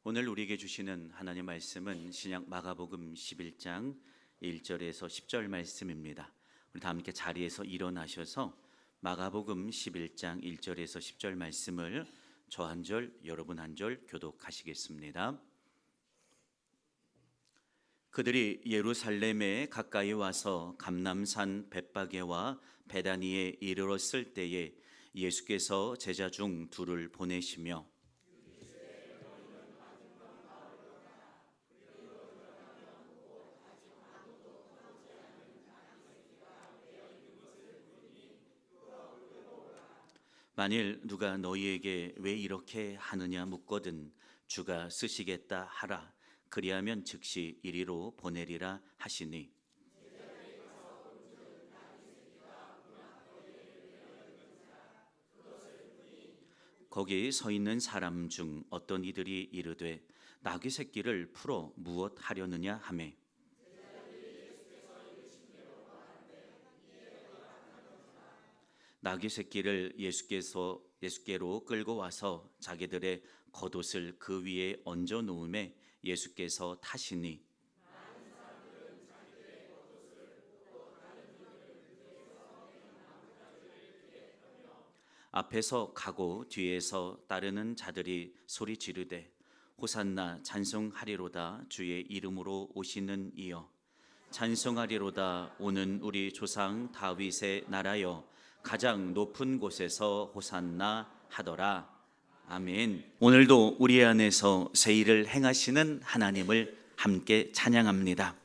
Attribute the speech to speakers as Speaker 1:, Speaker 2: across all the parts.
Speaker 1: 오늘 우리에게 주시는 하나님 말씀은 신약 마가복음 11장 1절에서 10절 말씀입니다. 우리 다 함께 자리에서 일어나셔서 마가복음 11장 1절에서 10절 말씀을 저 한 절, 여러분 한 절 교독하시겠습니다. 그들이 예루살렘에 가까이 와서 감람산 벳바게와 베다니에 이르렀을 때에 예수께서 제자 중 둘을 보내시며 만일 누가 너희에게 왜 이렇게 하느냐 묻거든 주가 쓰시겠다 하라. 그리하면 즉시 이리로 보내리라 하시니 거기 서 있는 사람 중 어떤 이들이 이르되 나귀 새끼를 풀어 무엇 하려느냐 하매 나귀 새끼를 예수께로 끌고 와서 자기들의 겉옷을 그 위에 얹어 놓음에 예수께서 타시니 앞에서 가고 뒤에서 따르는 자들이 소리 지르되 호산나 찬송하리로다 주의 이름으로 오시는 이여 찬송하리로다 오는 우리 조상 다윗의 나라여 가장 높은 곳에서 호산나 하더라. 아멘. 오늘도 우리 안에서 새 일을 행하시는 하나님을 함께 찬양합니다.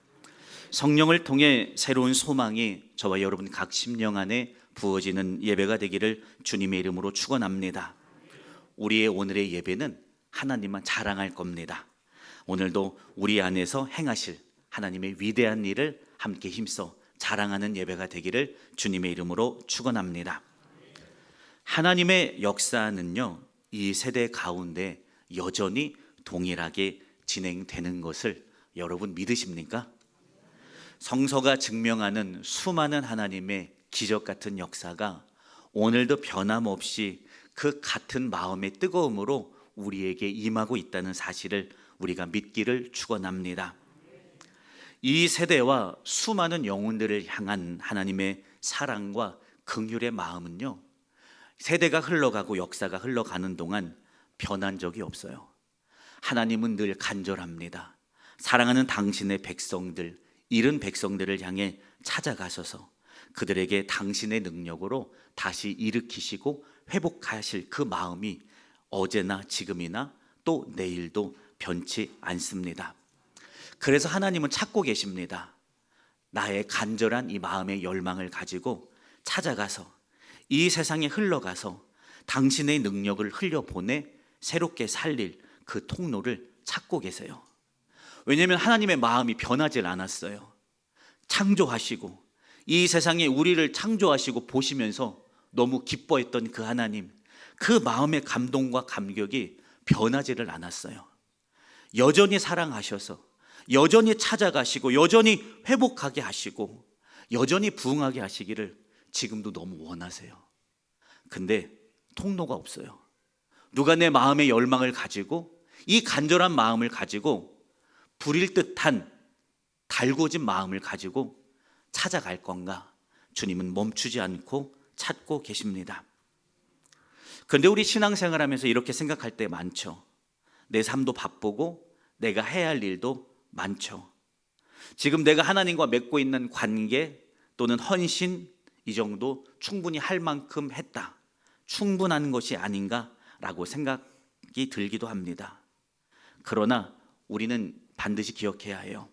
Speaker 1: 성령을 통해 새로운 소망이 저와 여러분 각 심령 안에 부어지는 예배가 되기를 주님의 이름으로 축원합니다. 우리의 오늘의 예배는 하나님만 자랑할 겁니다. 오늘도 우리 안에서 행하실 하나님의 위대한 일을 함께 힘써 자랑하는 예배가 되기를 주님의 이름으로 축원합니다. 하나님의 역사는요, 이 세대 가운데 여전히 동일하게 진행되는 것을 여러분 믿으십니까? 성서가 증명하는 수많은 하나님의 기적 같은 역사가 오늘도 변함없이 그 같은 마음의 뜨거움으로 우리에게 임하고 있다는 사실을 우리가 믿기를 축원합니다. 이 세대와 수많은 영혼들을 향한 하나님의 사랑과 긍휼의 마음은요, 세대가 흘러가고 역사가 흘러가는 동안 변한 적이 없어요. 하나님은 늘 간절합니다. 사랑하는 당신의 백성들, 잃은 백성들을 향해 찾아가셔서 그들에게 당신의 능력으로 다시 일으키시고 회복하실 그 마음이 어제나 지금이나 또 내일도 변치 않습니다. 그래서 하나님은 찾고 계십니다. 나의 간절한 이 마음의 열망을 가지고 찾아가서 이 세상에 흘러가서 당신의 능력을 흘려보내 새롭게 살릴 그 통로를 찾고 계세요. 왜냐하면 하나님의 마음이 변하질 않았어요. 창조하시고 이 세상에 우리를 창조하시고 보시면서 너무 기뻐했던 그 하나님, 그 마음의 감동과 감격이 변하지를 않았어요. 여전히 사랑하셔서 여전히 찾아가시고 여전히 회복하게 하시고 여전히 부흥하게 하시기를 지금도 너무 원하세요. 근데 통로가 없어요. 누가 내 마음의 열망을 가지고 이 간절한 마음을 가지고 불일 듯한 달궈진 마음을 가지고 찾아갈 건가? 주님은 멈추지 않고 찾고 계십니다. 그런데 우리 신앙생활 하면서 이렇게 생각할 때 많죠. 내 삶도 바쁘고 내가 해야 할 일도 많죠. 지금 내가 하나님과 맺고 있는 관계 또는 헌신 이 정도 충분히 할 만큼 했다. 충분한 것이 아닌가라고 생각이 들기도 합니다. 그러나 우리는 반드시 기억해야 해요.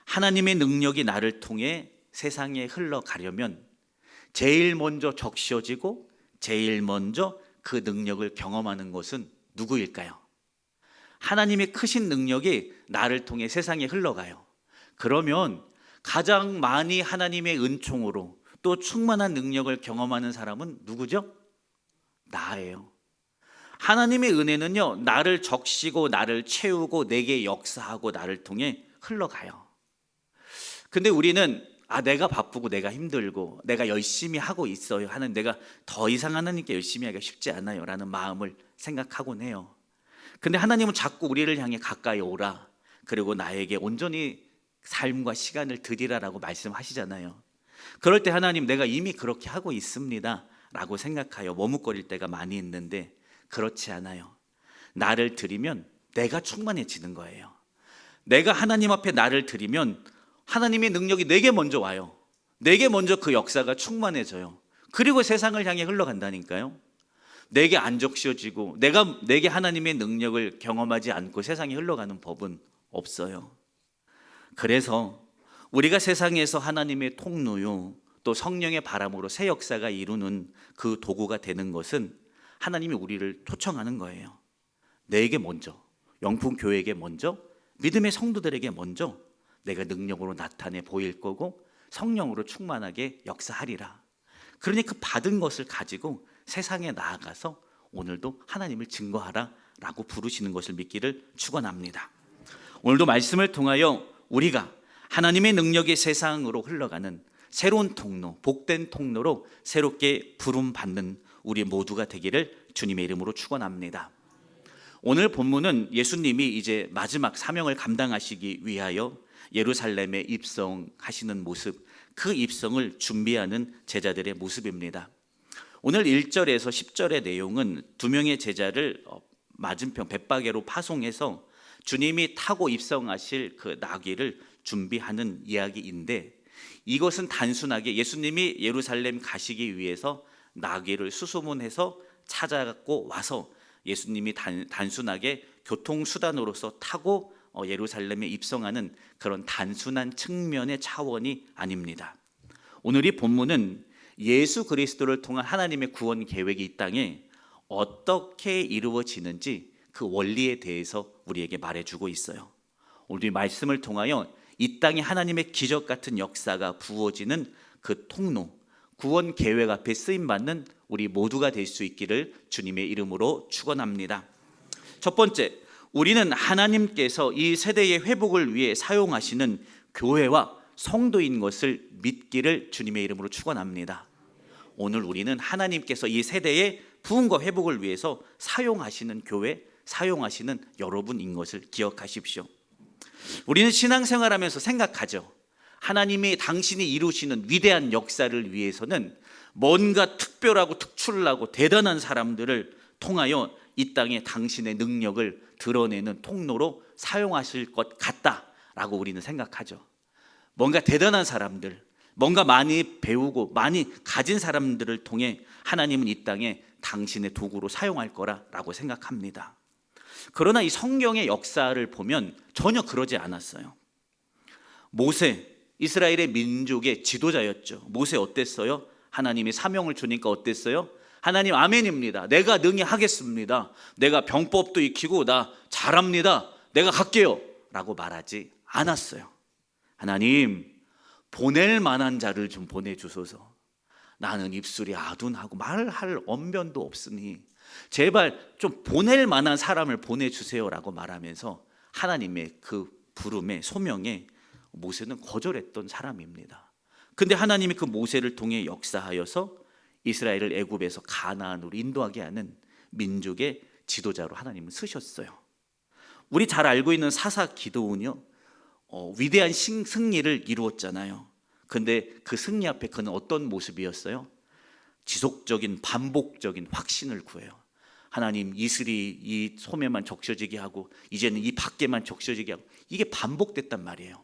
Speaker 1: 하나님의 능력이 나를 통해 세상에 흘러가려면 제일 먼저 적셔지고 제일 먼저 그 능력을 경험하는 것은 누구일까요? 하나님의 크신 능력이 나를 통해 세상에 흘러가요. 그러면 가장 많이 하나님의 은총으로 또 충만한 능력을 경험하는 사람은 누구죠? 나예요. 하나님의 은혜는요, 나를 적시고 나를 채우고 내게 역사하고 나를 통해 흘러가요. 근데 우리는 내가 바쁘고 내가 힘들고 내가 열심히 하고 있어요 하는 내가 더 이상 하나님께 열심히 하기가 쉽지 않아요 라는 마음을 생각하곤 해요. 근데 하나님은 자꾸 우리를 향해 가까이 오라, 그리고 나에게 온전히 삶과 시간을 드리라라고 말씀하시잖아요. 그럴 때 하나님, 내가 이미 그렇게 하고 있습니다 라고 생각하여 머뭇거릴 때가 많이 있는데, 그렇지 않아요. 나를 드리면 내가 충만해지는 거예요. 내가 하나님 앞에 나를 드리면 하나님의 능력이 내게 먼저 와요. 내게 먼저 그 역사가 충만해져요. 그리고 세상을 향해 흘러간다니까요. 내게 안 적셔지고 내게 하나님의 능력을 경험하지 않고 세상에 흘러가는 법은 없어요. 그래서 우리가 세상에서 하나님의 통로요, 또 성령의 바람으로 새 역사가 이루는 그 도구가 되는 것은 하나님이 우리를 초청하는 거예요. 내게 먼저, 영풍교회에게 먼저, 믿음의 성도들에게 먼저 내가 능력으로 나타내 보일 거고 성령으로 충만하게 역사하리라. 그러니 그 받은 것을 가지고 세상에 나아가서 오늘도 하나님을 증거하라 라고 부르시는 것을 믿기를 축원합니다. 오늘도 말씀을 통하여 우리가 하나님의 능력이 세상으로 흘러가는 새로운 통로, 복된 통로로 새롭게 부름받는 우리 모두가 되기를 주님의 이름으로 축원합니다. 오늘 본문은 예수님이 이제 마지막 사명을 감당하시기 위하여 예루살렘에 입성하시는 모습, 그 입성을 준비하는 제자들의 모습입니다. 오늘 1절에서 10절의 내용은 두 명의 제자를 맞은편 벳바게로 파송해서 주님이 타고 입성하실 그 나귀를 준비하는 이야기인데, 이것은 단순하게 예수님이 예루살렘 가시기 위해서 나귀를 수소문해서 찾아갖고 와서 예수님이 단순하게 교통수단으로서 타고 예루살렘에 입성하는 그런 단순한 측면의 차원이 아닙니다. 오늘 이 본문은 예수 그리스도를 통한 하나님의 구원 계획이 이 땅에 어떻게 이루어지는지 그 원리에 대해서 우리에게 말해주고 있어요. 오늘 이 말씀을 통하여 이 땅에 하나님의 기적 같은 역사가 부어지는 그 통로, 구원 계획 앞에 쓰임받는 우리 모두가 될 수 있기를 주님의 이름으로 축원합니다. 첫 번째, 우리는 하나님께서 이 세대의 회복을 위해 사용하시는 교회와 성도인 것을 믿기를 주님의 이름으로 축원합니다. 오늘 우리는 하나님께서 이 세대의 부흥과 회복을 위해서 사용하시는 교회, 사용하시는 여러분인 것을 기억하십시오. 우리는 신앙생활하면서 생각하죠. 하나님이 당신이 이루시는 위대한 역사를 위해서는 뭔가 특별하고 특출나고 대단한 사람들을 통하여 이 땅에 당신의 능력을 드러내는 통로로 사용하실 것 같다라고 우리는 생각하죠. 뭔가 대단한 사람들, 뭔가 많이 배우고 많이 가진 사람들을 통해 하나님은 이 땅에 당신의 도구로 사용할 거라고 생각합니다. 그러나 이 성경의 역사를 보면 전혀 그러지 않았어요. 모세, 이스라엘의 민족의 지도자였죠. 모세 어땠어요? 하나님이 사명을 주니까 어땠어요? 하나님 아멘입니다. 내가 능히 하겠습니다. 내가 병법도 익히고 나 잘합니다. 내가 갈게요 라고 말하지 않았어요. 하나님, 보낼 만한 자를 좀 보내주소서. 나는 입술이 아둔하고 말할 언변도 없으니 제발 좀 보낼 만한 사람을 보내주세요 라고 말하면서 하나님의 그 부름에, 소명에 모세는 거절했던 사람입니다. 근데 하나님이 그 모세를 통해 역사하여서 이스라엘을 애굽에서 가나안으로 인도하게 하는 민족의 지도자로 하나님은 쓰셨어요. 우리 잘 알고 있는 사사 기드온이요, 위대한 승리를 이루었잖아요. 근데 그 승리 앞에 그는 어떤 모습이었어요? 지속적인 반복적인 확신을 구해요. 하나님, 이슬이 이 소매만 적셔지게 하고 이제는 이 밖에만 적셔지게 하고, 이게 반복됐단 말이에요.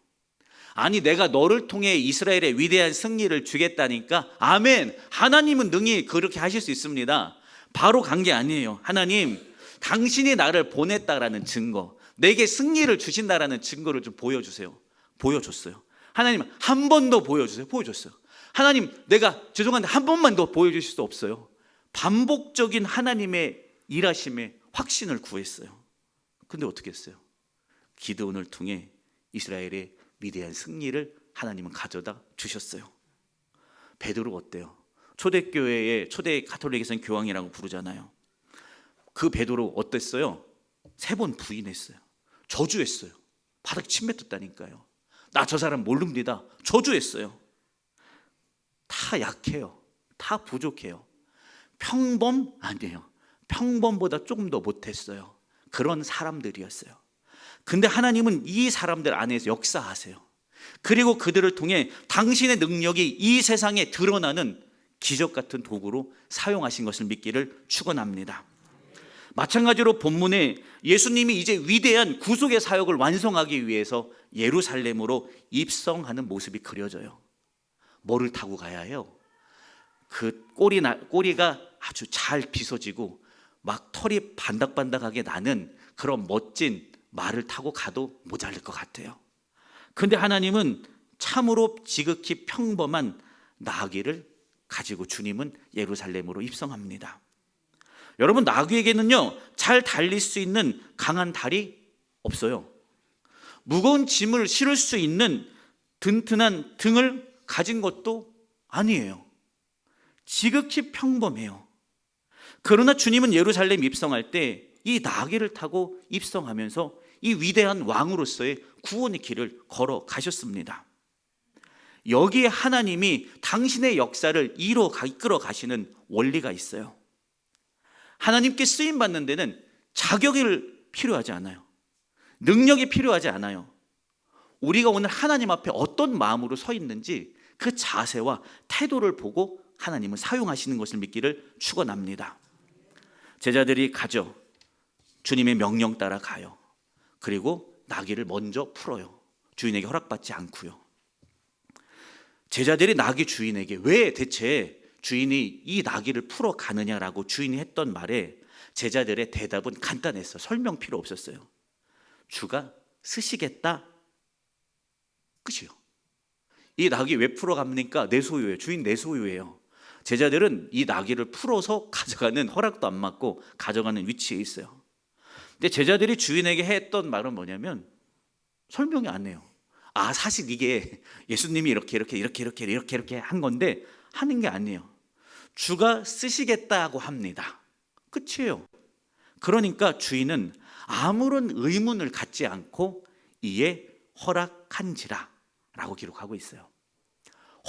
Speaker 1: 아니, 내가 너를 통해 이스라엘의 위대한 승리를 주겠다니까 아멘, 하나님은 능히 그렇게 하실 수 있습니다. 바로 간 게 아니에요. 하나님, 당신이 나를 보냈다라는 증거, 내게 승리를 주신다라는 증거를 좀 보여주세요. 보여줬어요. 하나님, 한 번 더 보여주세요. 보여줬어요. 하나님, 내가 죄송한데 한 번만 더 보여주실 수 없어요. 반복적인 하나님의 일하심에 확신을 구했어요. 근데 어떻게 했어요? 기드온을 통해 이스라엘의 위대한 승리를 하나님은 가져다 주셨어요. 베드로 어때요? 초대교회의 초대 가톨릭에서는 교황이라고 부르잖아요. 그 베드로 어땠어요? 3번 부인했어요. 저주했어요. 바닥 침뱉었다니까요. 나 저 사람 모릅니다. 저주했어요. 다 약해요. 다 부족해요. 평범 아니에요. 평범보다 조금 더 못했어요. 그런 사람들이었어요. 근데 하나님은 이 사람들 안에서 역사하세요. 그리고 그들을 통해 당신의 능력이 이 세상에 드러나는 기적 같은 도구로 사용하신 것을 믿기를 축원합니다. 마찬가지로 본문에 예수님이 이제 위대한 구속의 사역을 완성하기 위해서 예루살렘으로 입성하는 모습이 그려져요. 뭐를 타고 가야 해요? 그 꼬리가 아주 잘 빗어지고 막 털이 반닥반닥하게 나는 그런 멋진 말을 타고 가도 모자랄 것 같아요. 근데 하나님은 참으로 지극히 평범한 나귀를 가지고 주님은 예루살렘으로 입성합니다. 여러분, 나귀에게는요 잘 달릴 수 있는 강한 다리 없어요. 무거운 짐을 실을 수 있는 든든한 등을 가진 것도 아니에요. 지극히 평범해요. 그러나 주님은 예루살렘 입성할 때 이 나귀를 타고 입성하면서 이 위대한 왕으로서의 구원의 길을 걸어 가셨습니다. 여기에 하나님이 당신의 역사를 이끌어 가시는 원리가 있어요. 하나님께 쓰임 받는 데는 자격이 필요하지 않아요. 능력이 필요하지 않아요. 우리가 오늘 하나님 앞에 어떤 마음으로 서 있는지 그 자세와 태도를 보고 하나님은 사용하시는 것을 믿기를 축원합니다. 제자들이 가죠. 주님의 명령 따라 가요. 그리고 나귀를 먼저 풀어요. 주인에게 허락받지 않고요. 제자들이 나귀 주인에게 왜 대체 주인이 이 나귀를 풀어 가느냐라고 주인이 했던 말에 제자들의 대답은 간단했어요. 설명 필요 없었어요. 주가 쓰시겠다. 끝이요. 이 나귀 왜 풀어 갑니까? 내 소유예요. 주인 내 소유예요. 제자들은 이 나귀를 풀어서 가져가는 허락도 안 받고 가져가는 위치에 있어요. 근데 제자들이 주인에게 했던 말은 뭐냐면 설명이 안 해요. 아, 사실 이게 예수님이 이렇게 한 건데 하는 게 아니에요. 주가 쓰시겠다고 합니다. 끝이에요. 그러니까 주인은 아무런 의문을 갖지 않고 이에 허락한지라 라고 기록하고 있어요.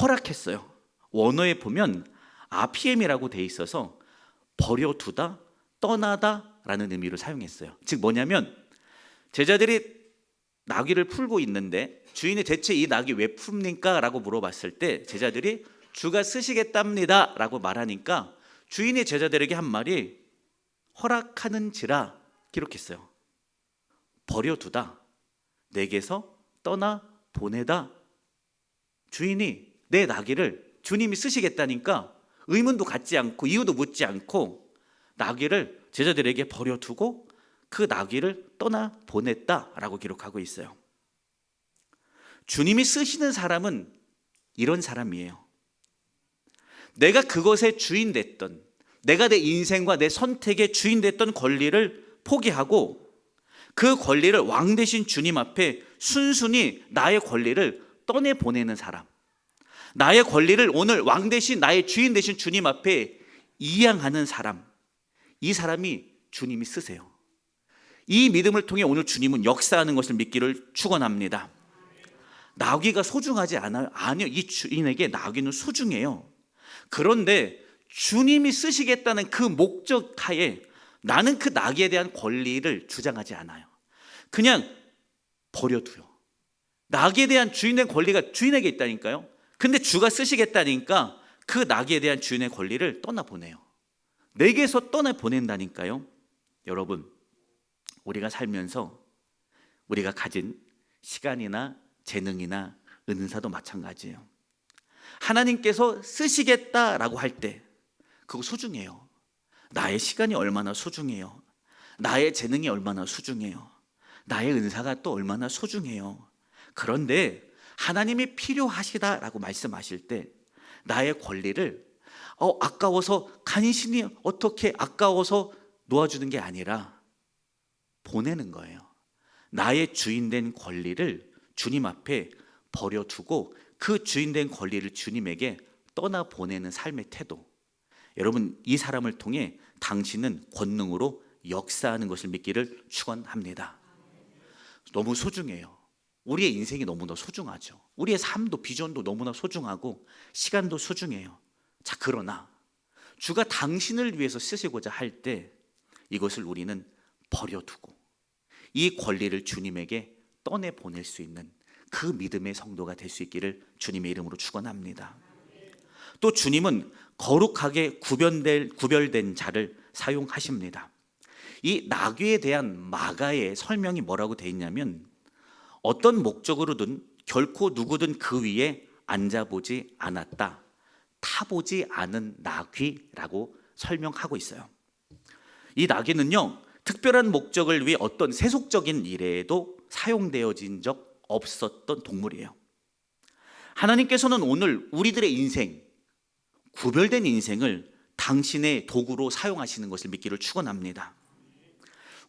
Speaker 1: 허락했어요. 원어에 보면 RPM이라고 돼 있어서 버려두다, 떠나다 라는 의미로 사용했어요. 즉 뭐냐면 제자들이 나귀를 풀고 있는데 주인이 대체 이 나귀 왜 풉니까? 라고 물어봤을 때 제자들이 주가 쓰시겠답니다 라고 말하니까 주인이 제자들에게 한 말이 허락하는지라 기록했어요. 버려두다, 내게서 떠나 보내다. 주인이 내 나귀를 주님이 쓰시겠다니까 의문도 갖지 않고 이유도 묻지 않고 나귀를 제자들에게 버려두고 그 나귀를 떠나 보냈다라고 기록하고 있어요. 주님이 쓰시는 사람은 이런 사람이에요. 내가 그것의 주인 됐던, 내가 내 인생과 내 선택의 주인 됐던 권리를 포기하고 그 권리를 왕 되신 주님 앞에 순순히 나의 권리를 떠내보내는 사람, 나의 권리를 오늘 왕 되신 나의 주인 되신 주님 앞에 이양하는 사람, 이 사람이 주님이 쓰세요. 이 믿음을 통해 오늘 주님은 역사하는 것을 믿기를 축원합니다. 나귀가 소중하지 않아요? 아니요. 이 주인에게 나귀는 소중해요. 그런데 주님이 쓰시겠다는 그 목적 하에 나는 그 나귀에 대한 권리를 주장하지 않아요. 그냥 버려둬요. 나귀에 대한 주인의 권리가 주인에게 있다니까요. 근데 주가 쓰시겠다니까 그 나귀에 대한 주인의 권리를 떠나보내요. 내게서 떠나보낸다니까요. 여러분, 우리가 살면서 우리가 가진 시간이나 재능이나 은사도 마찬가지예요. 하나님께서 쓰시겠다라고 할 때 그거 소중해요. 나의 시간이 얼마나 소중해요. 나의 재능이 얼마나 소중해요. 나의 은사가 또 얼마나 소중해요. 그런데 하나님이 필요하시다라고 말씀하실 때 나의 권리를 아까워서 간신히 어떻게 아까워서 놓아주는 게 아니라 보내는 거예요. 나의 주인된 권리를 주님 앞에 버려두고 그 주인된 권리를 주님에게 떠나보내는 삶의 태도. 여러분, 이 사람을 통해 당신은 권능으로 역사하는 것을 믿기를 축원합니다. 너무 소중해요. 우리의 인생이 너무나 소중하죠. 우리의 삶도 비전도 너무나 소중하고 시간도 소중해요. 자, 그러나 주가 당신을 위해서 쓰시고자 할 때 이것을 우리는 버려두고 이 권리를 주님에게 떠내 보낼 수 있는 그 믿음의 성도가 될 수 있기를 주님의 이름으로 축원합니다. 또 주님은 거룩하게 구별된 자를 사용하십니다. 이 나귀에 대한 마가의 설명이 뭐라고 되어 있냐면, 어떤 목적으로든 결코 누구든 그 위에 앉아보지 않았다, 타보지 않은 나귀라고 설명하고 있어요. 이 나귀는요, 특별한 목적을 위해 어떤 세속적인 일에도 사용되어진 적 없었던 동물이에요. 하나님께서는 오늘 우리들의 인생, 구별된 인생을 당신의 도구로 사용하시는 것을 믿기를 축원합니다.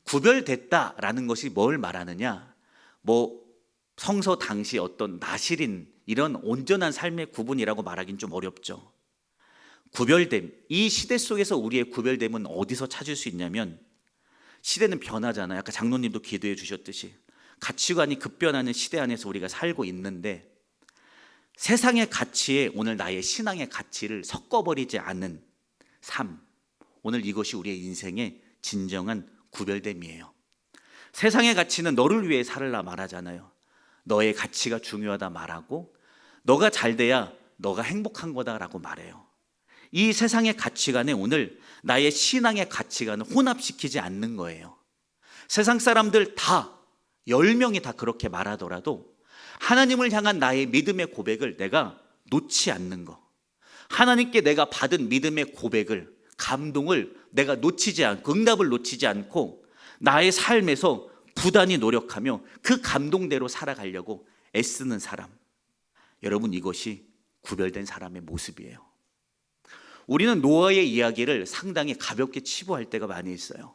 Speaker 1: 구별됐다라는 것이 뭘 말하느냐, 성서 당시 어떤 나실인 이런 온전한 삶의 구분이라고 말하기는 좀 어렵죠. 구별됨, 이 시대 속에서 우리의 구별됨은 어디서 찾을 수 있냐면, 시대는 변하잖아요. 아까 장로님도 기도해 주셨듯이 가치관이 급변하는 시대 안에서 우리가 살고 있는데, 세상의 가치에 오늘 나의 신앙의 가치를 섞어버리지 않는 삶, 오늘 이것이 우리의 인생의 진정한 구별됨이에요. 세상의 가치는 너를 위해 살으라 말하잖아요. 너의 가치가 중요하다 말하고, 너가 잘 돼야 너가 행복한 거다라고 말해요. 이 세상의 가치관에 오늘 나의 신앙의 가치관을 혼합시키지 않는 거예요. 세상 사람들 다 10명이 다 그렇게 말하더라도 하나님을 향한 나의 믿음의 고백을 내가 놓지 않는 거, 하나님께 내가 받은 믿음의 고백을, 감동을 내가 놓치지 않고, 응답을 놓치지 않고 나의 삶에서 부단히 노력하며 그 감동대로 살아가려고 애쓰는 사람, 여러분, 이것이 구별된 사람의 모습이에요. 우리는 노아의 이야기를 상당히 가볍게 치부할 때가 많이 있어요.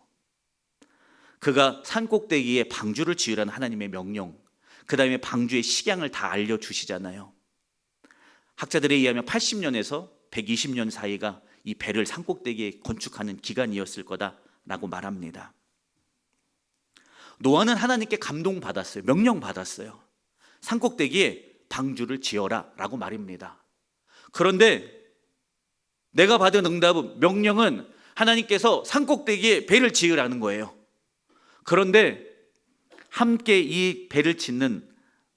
Speaker 1: 그가 산꼭대기에 방주를 지으라는 하나님의 명령, 그 다음에 방주의 식양을 다 알려주시잖아요. 학자들에 의하면 80년에서 120년 사이가 이 배를 산꼭대기에 건축하는 기간이었을 거다라고 말합니다. 노아는 하나님께 감동받았어요. 명령받았어요. 산꼭대기에 방주를 지어라 라고 말입니다. 그런데 내가 받은 응답은, 명령은 하나님께서 산꼭대기에 배를 지으라는 거예요. 그런데 함께 이 배를 짓는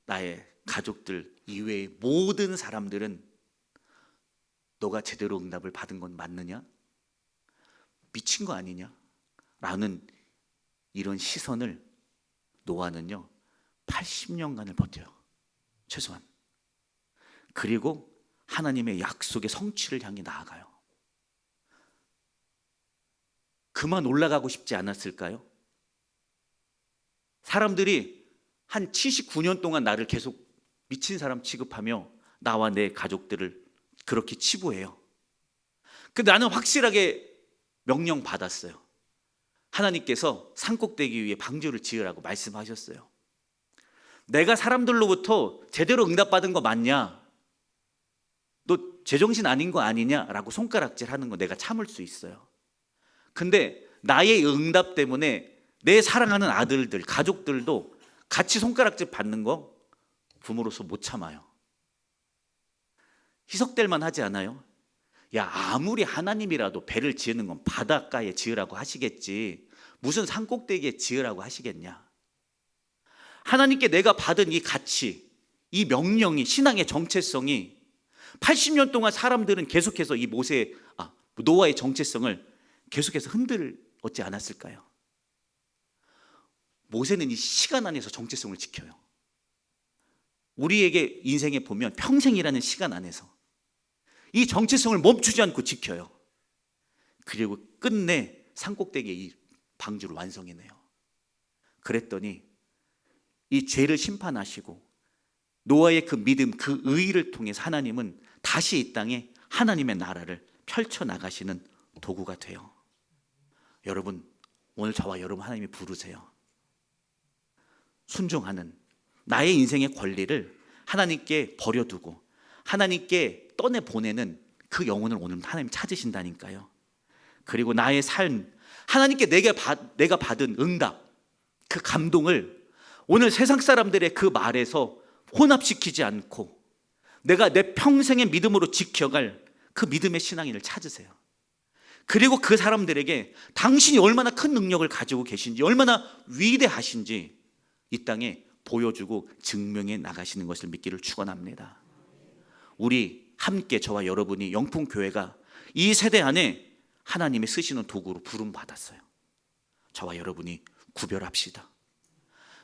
Speaker 1: 나의 가족들 이외의 모든 사람들은 너가 제대로 응답을 받은 건 맞느냐? 미친 거 아니냐? 라는 이런 시선을 노아는요 80년간을 버텨요. 최소한. 그리고 하나님의 약속의 성취를 향해 나아가요. 그만 올라가고 싶지 않았을까요? 사람들이 한 79년 동안 나를 계속 미친 사람 취급하며 나와 내 가족들을 그렇게 치부해요. 근데 나는 확실하게 명령 받았어요. 하나님께서 산꼭대기 위에 방주를 지으라고 말씀하셨어요. 내가 사람들로부터 제대로 응답받은 거 맞냐? 너 제정신 아닌 거 아니냐? 라고 손가락질 하는 거 내가 참을 수 있어요. 근데 나의 응답 때문에 내 사랑하는 아들들, 가족들도 같이 손가락질 받는 거 부모로서 못 참아요. 희석될 만하지 않아요? 야, 아무리 하나님이라도 배를 지으는 건 바닷가에 지으라고 하시겠지, 무슨 산꼭대기에 지으라고 하시겠냐? 하나님께 내가 받은 이 가치, 이 명령이, 신앙의 정체성이 80년 동안 사람들은 계속해서 이 노아의 정체성을 계속해서 흔들었지 않았을까요? 모세는 이 시간 안에서 정체성을 지켜요. 우리에게 인생에 보면 평생이라는 시간 안에서 이 정체성을 멈추지 않고 지켜요. 그리고 끝내 산꼭대기에 이 방주를 완성해내요. 그랬더니 이 죄를 심판하시고 노아의 그 믿음, 그 의의를 통해서 하나님은 다시 이 땅에 하나님의 나라를 펼쳐나가시는 도구가 돼요. 여러분, 오늘 저와 여러분 하나님이 부르세요. 순종하는 나의 인생의 권리를 하나님께 버려두고 하나님께 떠내보내는 그 영혼을 오늘 하나님 찾으신다니까요. 그리고 나의 삶, 하나님께 내가 받은 응답, 그 감동을 오늘 세상 사람들의 그 말에서 혼합시키지 않고 내가 내 평생의 믿음으로 지켜갈 그 믿음의 신앙인을 찾으세요. 그리고 그 사람들에게 당신이 얼마나 큰 능력을 가지고 계신지, 얼마나 위대하신지 이 땅에 보여주고 증명해 나가시는 것을 믿기를 축원합니다. 우리 함께, 저와 여러분이 영풍교회가 이 세대 안에 하나님의 쓰시는 도구로 부름받았어요. 저와 여러분이 구별합시다.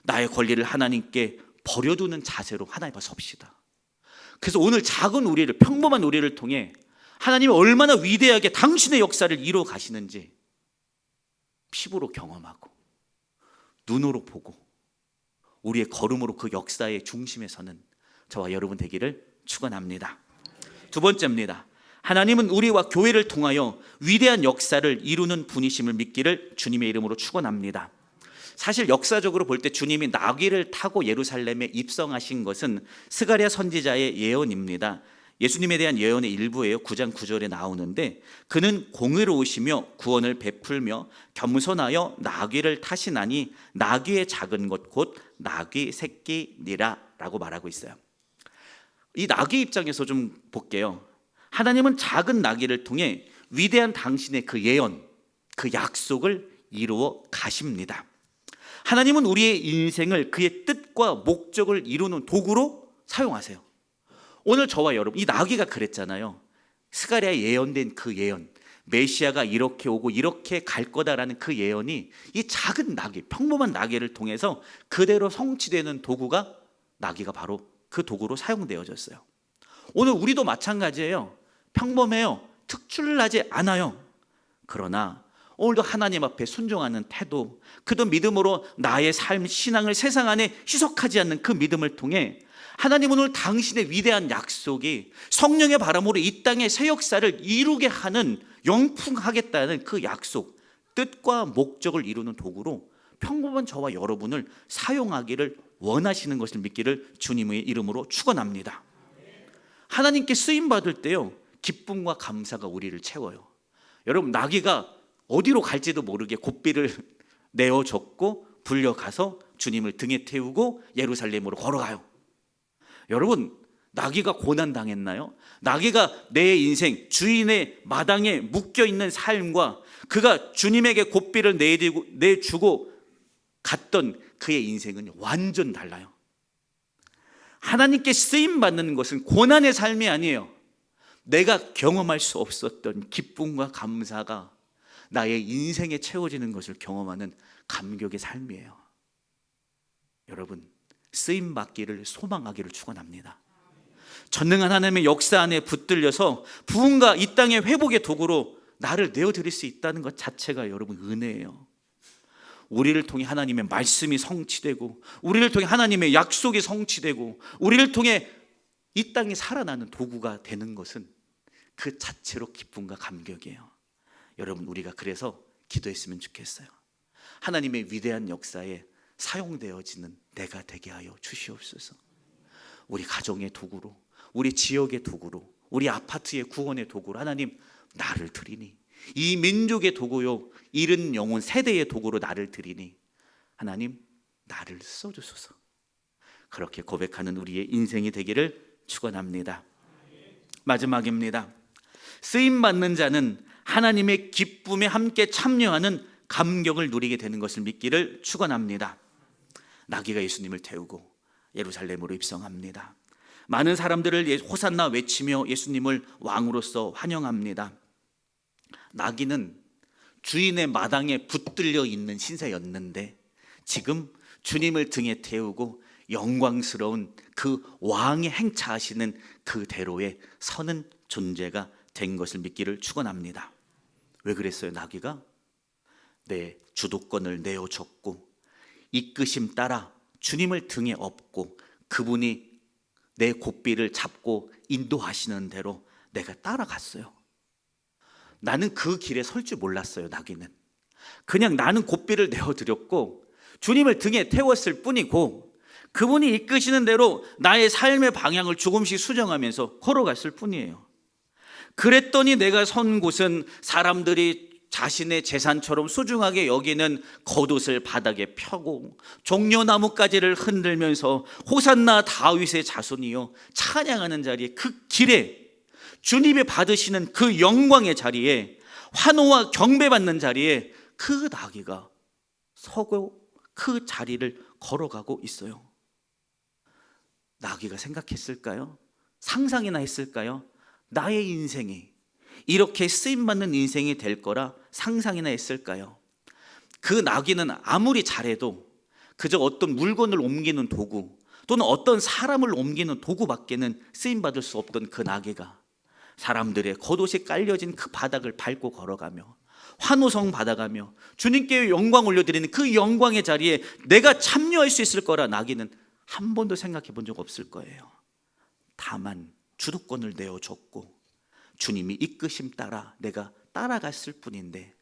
Speaker 1: 나의 권리를 하나님께 버려두는 자세로 하나님 앞에 섭시다. 그래서 오늘 작은 우리를, 평범한 우리를 통해 하나님이 얼마나 위대하게 당신의 역사를 이루어 가시는지 피부로 경험하고 눈으로 보고 우리의 걸음으로 그 역사의 중심에 서는 저와 여러분 되기를 축원합니다. 두 번째입니다. 하나님은 우리와 교회를 통하여 위대한 역사를 이루는 분이심을 믿기를 주님의 이름으로 축원합니다. 사실 역사적으로 볼 때 주님이 나귀를 타고 예루살렘에 입성하신 것은 스가랴 선지자의 예언입니다. 예수님에 대한 예언의 일부예요. 9장 9절에 나오는데, 그는 공의로우시며 구원을 베풀며 겸손하여 나귀를 타시나니 나귀의 작은 것 곧 나귀 새끼니라 라고 말하고 있어요. 이 나귀 입장에서 좀 볼게요. 하나님은 작은 나귀를 통해 위대한 당신의 그 예언, 그 약속을 이루어 가십니다. 하나님은 우리의 인생을 그의 뜻과 목적을 이루는 도구로 사용하세요. 오늘 저와 여러분, 이 나귀가 그랬잖아요. 스가랴에 예언된 그 예언, 메시아가 이렇게 오고 이렇게 갈 거다라는 그 예언이 이 작은 나귀, 평범한 나귀를 통해서 그대로 성취되는 도구가, 나귀가 바로 그 도구로 사용되어졌어요. 오늘 우리도 마찬가지예요. 평범해요. 특출나지 않아요. 그러나 오늘도 하나님 앞에 순종하는 태도, 그도 믿음으로 나의 삶, 신앙을 세상 안에 희석하지 않는 그 믿음을 통해 하나님은 오늘 당신의 위대한 약속이 성령의 바람으로 이 땅의 새 역사를 이루게 하는, 영풍하겠다는 그 약속, 뜻과 목적을 이루는 도구로 평범한 저와 여러분을 사용하기를 원하시는 것을 믿기를 주님의 이름으로 축원합니다. 하나님께 쓰임 받을 때요, 기쁨과 감사가 우리를 채워요. 여러분, 나귀가 어디로 갈지도 모르게 곶비를 내어줬고 불려가서 주님을 등에 태우고 예루살렘으로 걸어가요. 여러분, 나귀가 고난당했나요? 나귀가 내 인생, 주인의 마당에 묶여있는 삶과 그가 주님에게 곶비를 내주고 갔던 그의 인생은 완전 달라요. 하나님께 쓰임받는 것은 고난의 삶이 아니에요. 내가 경험할 수 없었던 기쁨과 감사가 나의 인생에 채워지는 것을 경험하는 감격의 삶이에요. 여러분, 쓰임받기를 소망하기를 축원합니다. 전능한 하나님의 역사 안에 붙들려서 부흥과 이 땅의 회복의 도구로 나를 내어드릴 수 있다는 것 자체가 여러분 은혜예요. 우리를 통해 하나님의 말씀이 성취되고, 우리를 통해 하나님의 약속이 성취되고, 우리를 통해 이 땅이 살아나는 도구가 되는 것은 그 자체로 기쁨과 감격이에요. 여러분, 우리가 그래서 기도했으면 좋겠어요. 하나님의 위대한 역사에 사용되어지는 내가 되게 하여 주시옵소서. 우리 가정의 도구로, 우리 지역의 도구로, 우리 아파트의 구원의 도구로 하나님 나를 드리니, 이 민족의 도구요, 잃은 영혼 세대의 도구로 나를 드리니 하나님 나를 써주소서. 그렇게 고백하는 우리의 인생이 되기를 축원합니다. 마지막입니다. 쓰임받는 자는 하나님의 기쁨에 함께 참여하는 감격을 누리게 되는 것을 믿기를 축원합니다. 나귀가 예수님을 태우고 예루살렘으로 입성합니다. 많은 사람들을 호산나 외치며 예수님을 왕으로서 환영합니다. 나귀는 주인의 마당에 붙들려 있는 신세였는데 지금 주님을 등에 태우고 영광스러운 그 왕의 행차하시는 그 대로에 서는 존재가 된 것을 믿기를 축원합니다. 왜 그랬어요? 나귀가 내 주도권을 내어줬고 이끄심 따라 주님을 등에 업고 그분이 내 곶비를 잡고 인도하시는 대로 내가 따라갔어요. 나는 그 길에 설 줄 몰랐어요. 나귀는 그냥 나는 곶비를 내어드렸고 주님을 등에 태웠을 뿐이고 그분이 이끄시는 대로 나의 삶의 방향을 조금씩 수정하면서 걸어갔을 뿐이에요. 그랬더니 내가 선 곳은 사람들이 자신의 재산처럼 소중하게 여기는 겉옷을 바닥에 펴고 종려나무가지를 흔들면서 호산나 다윗의 자손이요 찬양하는 자리에, 그 길에 주님이 받으시는 그 영광의 자리에 환호와 경배받는 자리에 그 나귀가 서고 그 자리를 걸어가고 있어요. 나귀가 생각했을까요? 상상이나 했을까요? 나의 인생이 이렇게 쓰임받는 인생이 될 거라 상상이나 했을까요? 그 나귀는 아무리 잘해도 그저 어떤 물건을 옮기는 도구 또는 어떤 사람을 옮기는 도구밖에는 쓰임받을 수 없던 그 나귀가 사람들의 겉옷이 깔려진 그 바닥을 밟고 걸어가며 환호성 받아가며 주님께 영광 올려드리는 그 영광의 자리에 내가 참여할 수 있을 거라 나귀는 한 번도 생각해 본 적 없을 거예요. 다만 주도권을 내어줬고 주님이 이끄심 따라 내가 따라갔을 뿐인데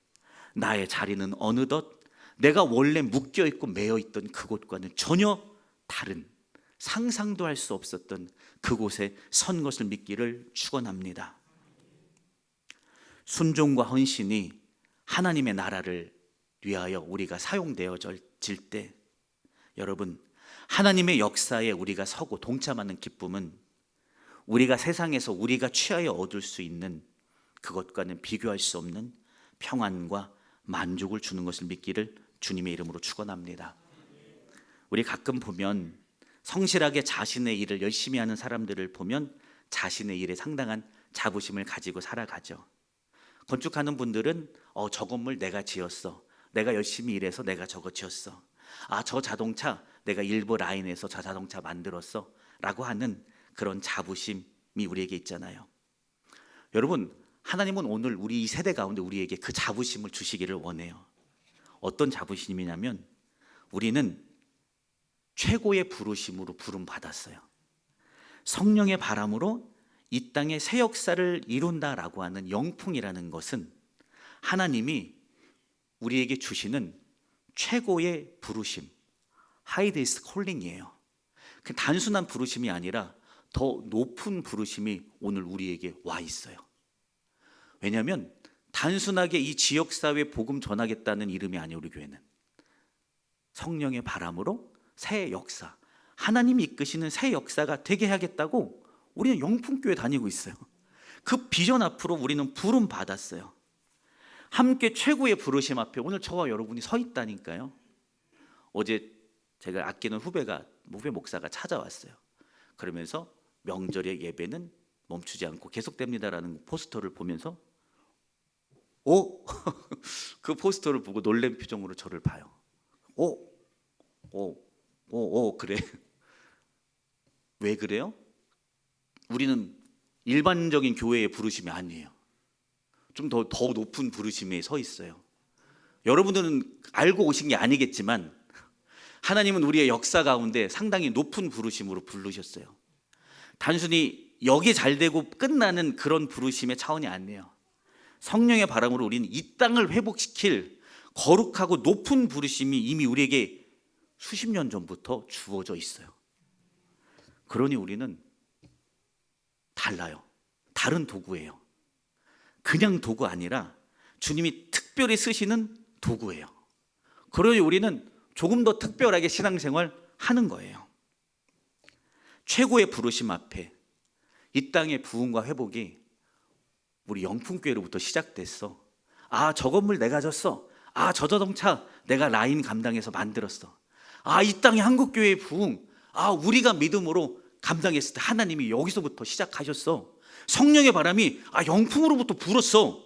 Speaker 1: 나의 자리는 어느덧 내가 원래 묶여있고 매여있던 그곳과는 전혀 다른 상상도 할 수 없었던 그곳에 선 것을 믿기를 축원합니다. 순종과 헌신이 하나님의 나라를 위하여 우리가 사용되어질 때 여러분, 하나님의 역사에 우리가 서고 동참하는 기쁨은 우리가 세상에서 우리가 취하여 얻을 수 있는 그것과는 비교할 수 없는 평안과 만족을 주는 것을 믿기를 주님의 이름으로 축원합니다. 우리 가끔 보면 성실하게 자신의 일을 열심히 하는 사람들을 보면 자신의 일에 상당한 자부심을 가지고 살아가죠. 건축하는 분들은 저 건물 내가 지었어, 내가 열심히 일해서 내가 저거 지었어, 저 자동차 내가 일부 라인에서 저 자동차 만들었어 라고 하는 그런 자부심이 우리에게 있잖아요. 여러분, 하나님은 오늘 우리 이 세대 가운데 우리에게 그 자부심을 주시기를 원해요. 어떤 자부심이냐면 우리는 최고의 부르심으로 부름 받았어요. 성령의 바람으로 이 땅에 새 역사를 이룬다라고 하는 영풍이라는 것은 하나님이 우리에게 주시는 최고의 부르심, 하이데스 콜링이에요. 그 단순한 부르심이 아니라 더 높은 부르심이 오늘 우리에게 와 있어요. 왜냐하면 단순하게 이 지역사회 복음 전하겠다는 이름이 아니에요. 우리 교회는 성령의 바람으로 새 역사, 하나님이 이끄시는 새 역사가 되게 하겠다고 우리는 영풍교회 다니고 있어요. 그 비전 앞으로 우리는 부름 받았어요. 함께 최고의 부르심 앞에 오늘 저와 여러분이 서 있다니까요. 어제 제가 아끼는 후배 목사가 찾아왔어요. 그러면서 명절의 예배는 멈추지 않고 계속됩니다라는 포스터를 보면서 그 포스터를 보고 놀란 표정으로 저를 봐요. 그래. 왜 그래요? 우리는 일반적인 교회의 부르심이 아니에요. 좀 더 높은 부르심에 서 있어요. 여러분들은 알고 오신 게 아니겠지만 하나님은 우리의 역사 가운데 상당히 높은 부르심으로 부르셨어요. 단순히 여기 잘 되고 끝나는 그런 부르심의 차원이 아니에요. 성령의 바람으로 우리는 이 땅을 회복시킬 거룩하고 높은 부르심이 이미 우리에게 수십 년 전부터 주어져 있어요. 그러니 우리는 달라요. 다른 도구예요. 그냥 도구 아니라 주님이 특별히 쓰시는 도구예요. 그러니 우리는 조금 더 특별하게 신앙생활 하는 거예요. 최고의 부르심 앞에 이 땅의 부흥과 회복이 우리 영풍교회로부터 시작됐어. 저 건물 내가 졌어. 저 자동차 내가 라인 감당해서 만들었어. 이 땅의 한국교회의 부흥, 우리가 믿음으로 감당했을 때 하나님이 여기서부터 시작하셨어. 성령의 바람이 영풍으로부터 불었어.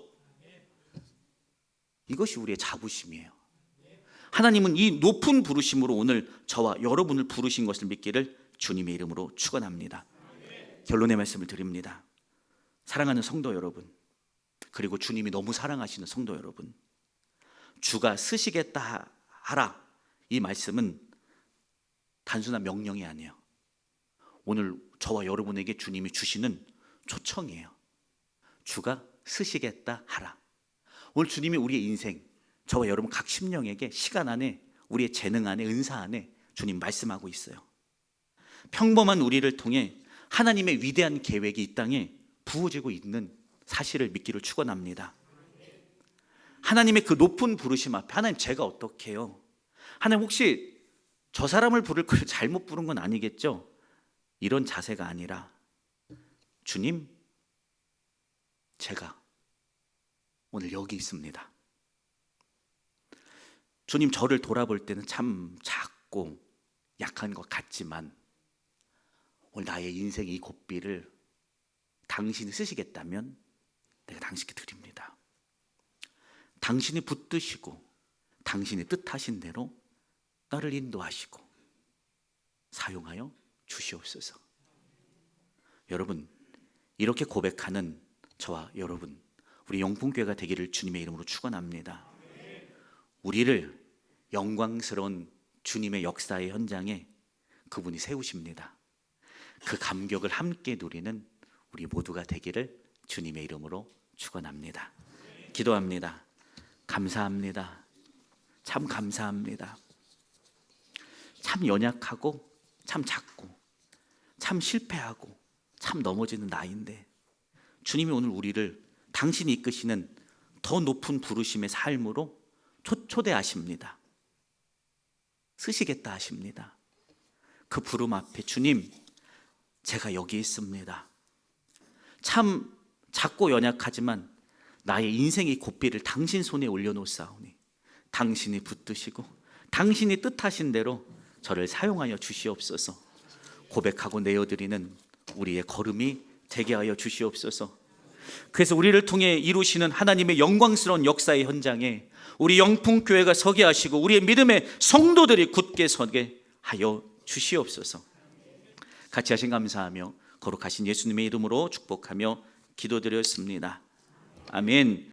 Speaker 1: 이것이 우리의 자부심이에요. 하나님은 이 높은 부르심으로 오늘 저와 여러분을 부르신 것을 믿기를 주님의 이름으로 축원합니다. 결론의 말씀을 드립니다. 사랑하는 성도 여러분, 그리고 주님이 너무 사랑하시는 성도 여러분, 주가 쓰시겠다 하라, 이 말씀은 단순한 명령이 아니에요. 오늘 저와 여러분에게 주님이 주시는 초청이에요. 주가 쓰시겠다 하라. 오늘 주님이 우리의 인생, 저와 여러분 각 심령에게 시간 안에, 우리의 재능 안에, 은사 안에 주님 말씀하고 있어요. 평범한 우리를 통해 하나님의 위대한 계획이 이 땅에 부어지고 있는 사실을 믿기를 축원합니다. 하나님의 그 높은 부르심 앞에 하나님, 제가 어떻게 해요? 하나님, 혹시 저 사람을 부를 걸 잘못 부른 건 아니겠죠? 이런 자세가 아니라 주님, 제가 오늘 여기 있습니다. 주님, 저를 돌아볼 때는 참 작고 약한 것 같지만 오늘 나의 인생의 이 고삐를 당신이 쓰시겠다면 내가 당신께 드립니다. 당신이 붙드시고 당신이 뜻하신 대로 나를 인도하시고 사용하여 주시옵소서. 여러분, 이렇게 고백하는 저와 여러분, 우리 영풍교회가 되기를 주님의 이름으로 축원합니다. 우리를 영광스러운 주님의 역사의 현장에 그분이 세우십니다. 그 감격을 함께 누리는 우리 모두가 되기를 주님의 이름으로 축원합니다. 기도합니다. 감사합니다. 참 감사합니다. 참 연약하고 참 작고 참 실패하고 참 넘어지는 나인데 주님이 오늘 우리를 당신이 이끄시는 더 높은 부르심의 삶으로 초대하십니다. 쓰시겠다 하십니다. 그 부름 앞에 주님, 제가 여기 있습니다. 참 작고 연약하지만 나의 인생의 고삐를 당신 손에 올려놓사오니 당신이 붙드시고 당신이 뜻하신 대로 저를 사용하여 주시옵소서. 고백하고 내어드리는 우리의 걸음이 되게 하여 주시옵소서. 그래서 우리를 통해 이루시는 하나님의 영광스러운 역사의 현장에 우리 영풍교회가 서게 하시고 우리의 믿음의 성도들이 굳게 서게 하여 주시옵소서. 같이 하신 감사하며 거룩하신 예수님의 이름으로 축복하며 기도드렸습니다. 아멘.